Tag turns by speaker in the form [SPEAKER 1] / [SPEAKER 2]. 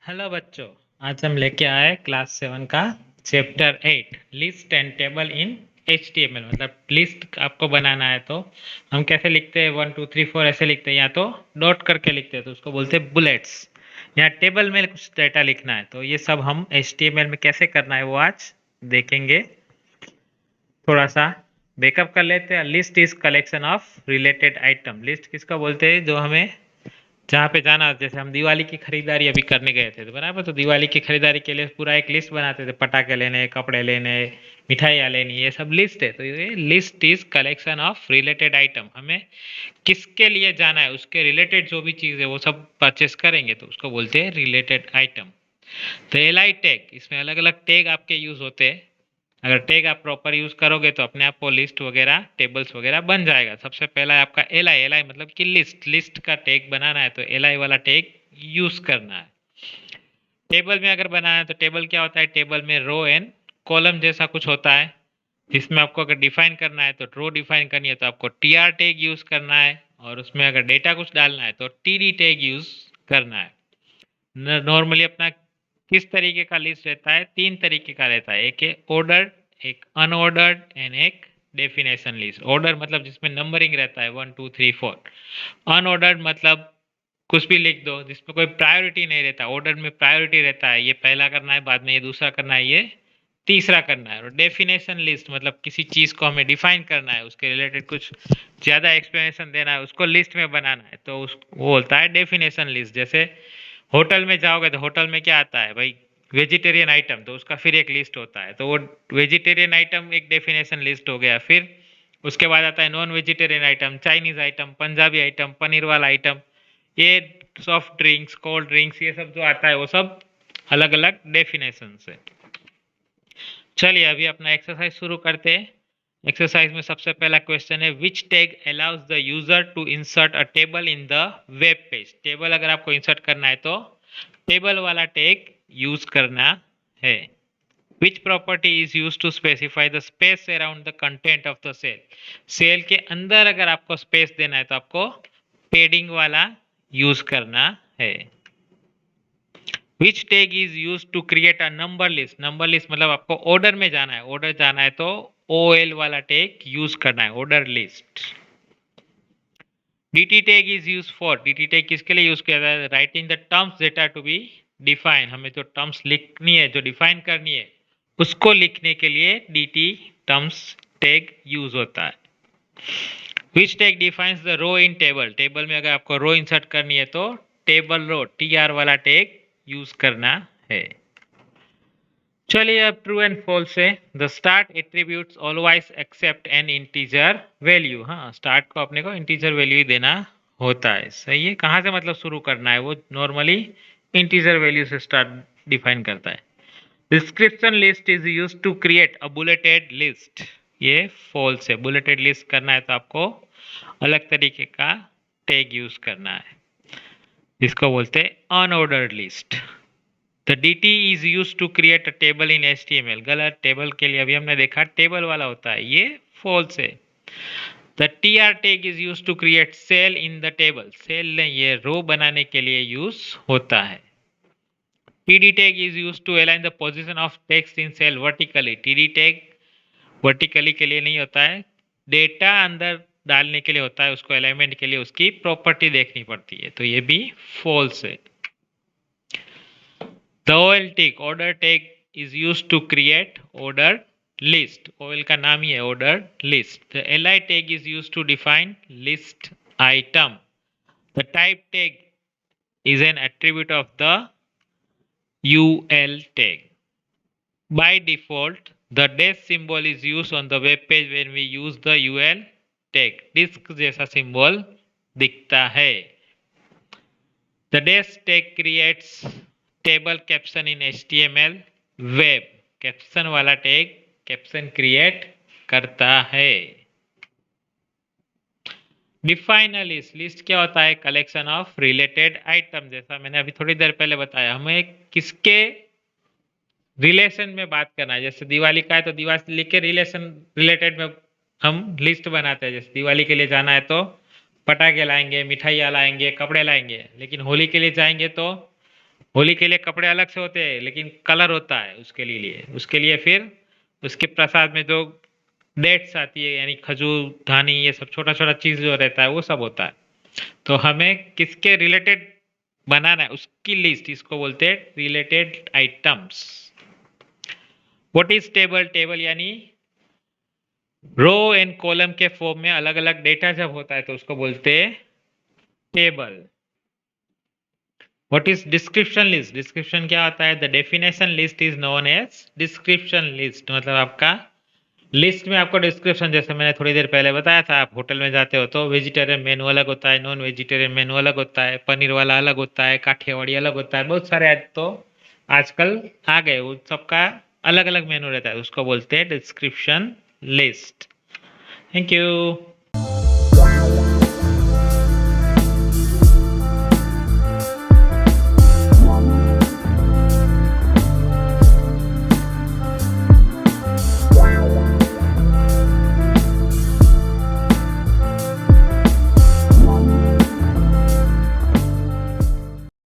[SPEAKER 1] Hello बच्चों। आज हम लेके आए क्लास 7 का chapter 8 list and table in HTML। मतलब लिस्ट आपको बनाना है तो हम कैसे लिखते हैं, 1 2 3 4 ऐसे लिखते हैं, या तो डॉट करके लिखते हैं तो उसको बोलते हैं बुलेट्स। या टेबल में कुछ डेटा लिखना है तो ये सब हम HTML में कैसे करना है वो आज देखेंगे। थोड़ा सा बैकअप कर लेते हैं। List is collection of related item. List किसका बोलते हैं, जो हमें जहाँ पे जाना, जैसे हम दिवाली की खरीदारी अभी करने गए थे तो बराबर, तो दिवाली की खरीदारी के लिए पूरा एक लिस्ट बनाते थे, पटाखे लेने, कपड़े लेने, मिठाइयाँ लेनी, ये सब लिस्ट है। तो ये list is collection of related item. हमें किसके लिए जाना है उसके रिलेटेड जो भी चीज़ है वो सब परचेस करेंगे तो उसको बोलते हैं रिलेटेड आइटम। तो एल आई टैग, इसमें अलग अलग टैग आपके यूज होते हैं। अगर टैग आप प्रॉपर यूज करोगे तो अपने आप को लिस्ट वगैरह, टेबल्स वगैरह बन जाएगा। सबसे पहला है आपका एल आई मतलब कि लिस्ट का टैग बनाना है तो एल आई वाला टैग यूज करना है। टेबल में अगर बनाना है तो टेबल क्या होता है, टेबल में रो एंड कॉलम जैसा कुछ होता है, जिसमें आपको अगर डिफाइन करना है तो रो डिफाइन करनी है तो आपको टीआर टैग यूज करना है, और उसमें अगर डेटा कुछ डालना है तो टीडी टैग यूज करना है। नॉर्मली अपना किस तरीके का लिस्ट रहता है, तीन तरीके का रहता है। एक है ऑर्डर्ड, एक अनऑर्डर्ड एंड एक डेफिनेशन लिस्ट। ऑर्डर मतलब जिसमें नंबरिंग रहता है 1 2 3 4। अनऑर्डर्ड मतलब कुछ भी लिख दो जिसमें कोई प्रायोरिटी नहीं रहता। ऑर्डर में प्रायोरिटी रहता है, ये पहला करना है, बाद में ये दूसरा करना है, ये तीसरा करना है। और डेफिनेशन लिस्ट मतलब किसी चीज को हमें डिफाइन करना है, उसके रिलेटेड कुछ ज्यादा एक्सप्लेनेशन देना है, उसको लिस्ट में बनाना है तो वो होता है डेफिनेशन लिस्ट। जैसे होटल में जाओगे तो होटल में क्या आता है भाई, वेजिटेरियन आइटम, तो उसका फिर एक लिस्ट होता है, तो वो वेजिटेरियन आइटम एक डेफिनेशन लिस्ट हो गया। फिर उसके बाद आता है non vegetarian item, Chinese item, Punjabi item, paneer वाला आइटम, ये सॉफ्ट ड्रिंक्स, कोल्ड ड्रिंक्स, ये सब जो आता है वो सब अलग अलग डेफिनेशन है। चलिए अभी अपना एक्सरसाइज शुरू करते हैं। एक्सरसाइज में सबसे पहला क्वेश्चन है, which tag allows the user to insert a table in the web page. Table अगर आपको इंसर्ट करना है तो टेबल वाला टैग यूज करना है। Which property is use to specify the space around the content of the cell. Cell के अंदर अगर आपको स्पेस देना है तो आपको पेडिंग वाला यूज करना है। Which tag is use to create a number list. Number list मतलब आपको ऑर्डर में जाना है, ऑर्डर जाना है तो OL वाला टैग यूज करना है, order list. DT tag is use for, DT tag किसके लिए यूज किया जाता है, writing the terms data to be define. हमें जो टर्म्स लिखनी है, जो डिफाइन करनी है, उसको लिखने के लिए DT टर्म्स टैग यूज होता है। Which tag defines the row in table. Table में अगर आपको रो इंसर्ट करनी है तो टेबल रो, TR वाला टैग यूज करना है। चलिए अब ट्रू एंड फॉल्स है। The start attributes always accept an integer value. हाँ, स्टार्ट को अपने को इंटीजर वैल्यू ही देना होता है। सही है। कहाँ से मतलब शुरू करना है, वो नॉर्मली इंटीजर वैल्यू से स्टार्ट डिफाइन करता है। Description list is use to create a bulleted list. ये फॉल्स है। बुलेटेड लिस्ट करना है तो आपको अलग तरीके का टैग यूज करना है, जिसको बोलते हैं unordered list. The DT is use to create a table in HTML। गलत। टेबल के लिए अभी हमने देखा टेबल वाला होता है, ये फॉल्स है। The TR tag is use to create cell in the table. Cell ये रो बनाने के लिए यूज होता है। TD tag is use to align the position of text in cell vertically. TD tag vertically के लिए नहीं होता है, डेटा अंदर डालने के लिए होता है, उसको अलाइनमेंट के लिए उसकी प्रॉपर्टी देखनी पड़ती है, तो ये भी फॉल्स है। The OL tag, order tag is used to create order list. OL का नाम ही है order list. The LI tag is used to define list item. The type tag is an attribute of the UL tag. By default, the dash symbol is used on the web page when we use the UL tag. Disk जैसा symbol दिखता है। The dash tag creates table caption in HTML web. Caption वाला tag caption create करता है। Define a list. List क्या होता है, collection of related item. जैसा मैंने अभी थोड़ी देर पहले बताया, हमें किसके रिलेशन में बात करना है। जैसे दिवाली का है तो दिवाली के रिलेशन रिलेटेड में हम लिस्ट बनाते हैं। जैसे दिवाली के लिए जाना है तो पटाखे लाएंगे, मिठाइयाँ लाएंगे, कपड़े लाएंगे। लेकिन होली के लिए जाएंगे तो होली के लिए कपड़े अलग से होते हैं लेकिन कलर होता है उसके लिए फिर उसके प्रसाद में जो डेट्स आती है यानी खजूर धानी ये सब छोटा छोटा चीज जो रहता है वो सब होता है। तो हमें किसके रिलेटेड बनाना है उसकी लिस्ट, इसको बोलते हैं related items. What is table? Table यानी रो एंड कॉलम के फॉर्म में अलग अलग डेटा जब होता है तो उसको बोलते हैं table. What is description list? Description क्या होता है? The definition list is known as description list. मतलब आपका लिस्ट में आपको डिस्क्रिप्शन, जैसे मैंने थोड़ी देर पहले बताया था, आप होटल में जाते हो तो वेजिटेरियन मेनू अलग होता है, नॉन वेजिटेरियन मेनू अलग होता है, पनीर वाला अलग होता है, काठियावाड़ी अलग होता है, बहुत सारे आज तो आजकल आ गए, उन सबका अलग अलग मेनू रहता है, उसको बोलते हैं डिस्क्रिप्शन लिस्ट। Thank you.